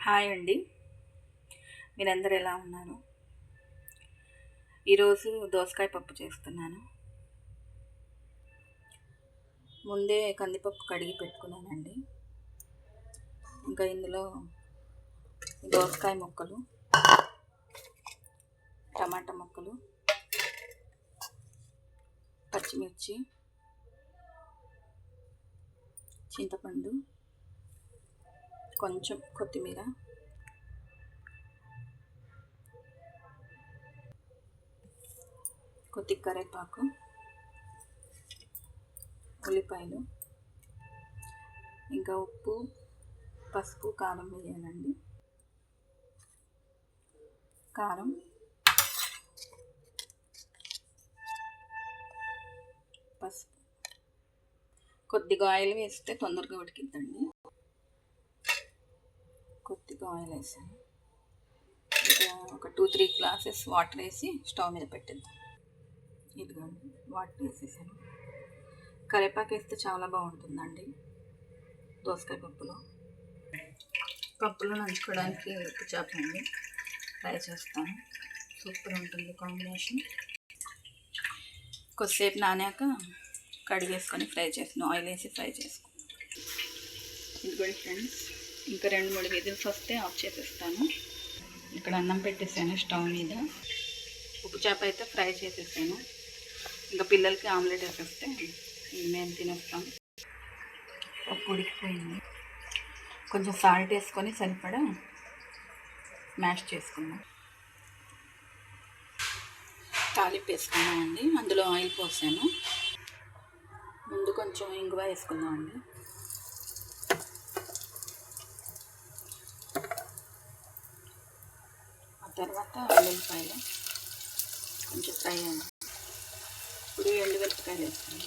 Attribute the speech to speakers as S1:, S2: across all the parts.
S1: Hi అండి, మీరందరూ ఎలా ఉన్నారు? ఈరోజు దోసకాయ పప్పు చేస్తున్నాను. ముందే కందిపప్పు కడిగి పెట్టుకున్నానండి. ఇంకా ఇందులో దోసకాయ ముక్కలు, టమాటా ముక్కలు, పచ్చిమిర్చి, చింతపండు, కొంచెం కొత్తిమీర, కొద్ది కరివేపాకు, ఉల్లిపాయలు, ఇంకా ఉప్పు, పసుపు, కారం వేయాలండి. కారం, పసుపు, కొద్దిగా ఆయిల్ వేస్తే తొందరగా ఉడికిద్దండి. కొద్దిగా ఆయిల్ వేసాను. ఇంకా ఒక 2-3 గ్లాసెస్ వాటర్ వేసి స్టవ్ మీద పెట్టేద్దాం. ఇదిగోండి వాటర్ వేసేసాను. కరివేపాకు వేస్తే చాలా బాగుంటుందండి దోసకాయ పప్పులో నంచుకోవడానికి ఉప్పు చేప అండి ఫ్రై చేస్తాను. సూపర్ ఉంటుంది కాంబినేషన్. కొద్దిసేపు నానాక కడిగేసుకొని ఫ్రై చేసాను, ఆయిల్ వేసి ఫ్రై చేసుకున్నాను. ఇదిగోండి ఫ్రెండ్స్, ఇంకా 2-3 విజిల్స్ వస్తే ఆఫ్ చేసేస్తాను. ఇక్కడ అన్నం పెట్టేసాను స్టవ్ మీద. ఉప్పు చేప అయితే ఫ్రై చేసేసాను. ఇంకా పిల్లలకి ఆమ్లెట్ వేసేస్తే మేము తినేస్తాం. పప్పు ఉడికిపోయింది. కొంచెం సాల్ట్ వేసుకొని సరిపడా మ్యాష్ చేసుకున్నాం. తాలింపు వేసుకున్నామండి. అందులో ఆయిల్ పోసాను. ముందు కొంచెం ఇంగువ వేసుకుందామండి. ఆ తర్వాత వెల్లుల్లిపాయలు కొంచెం ఫ్రై అయ్యింది. ఇప్పుడు ఎండుమిరపకాయలు వేస్తాను.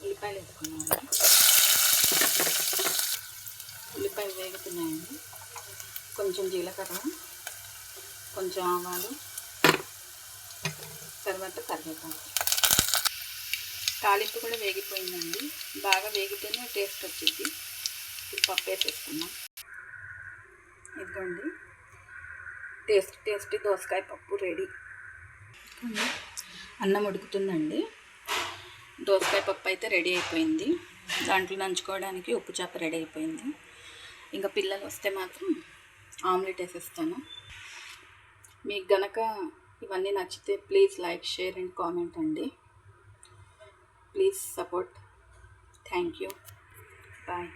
S1: ఉల్లిపాయలు వేసుకున్నామండి. ఉల్లిపాయలు వేగుతున్నాయండి. కొంచెం జీలకర్ర, కొంచెం ఆవాలు, తర్వాత కరివేపాకు. తాలింపు కూడా వేగిపోయిందండి. బాగా వేగితేనే టేస్ట్ వచ్చింది. ఇప్పుడు పప్పు వేసేసుకున్నాం. ఇదిగోండి టేస్టీ దోసకాయ పప్పు రెడీ. అన్నం ఉడుకుతుందండి. దోసకాయ పప్పు అయితే రెడీ అయిపోయింది. దాంట్లో నంచుకోవడానికి ఉప్పు చేప రెడీ అయిపోయింది. ఇంకా పిల్లలు వస్తే మాత్రం ఆమ్లెట్ వేసేస్తాను. మీకు గనక ఇవన్నీ నచ్చితే please like, share and comment అండి. Please support. Thank you. Bye.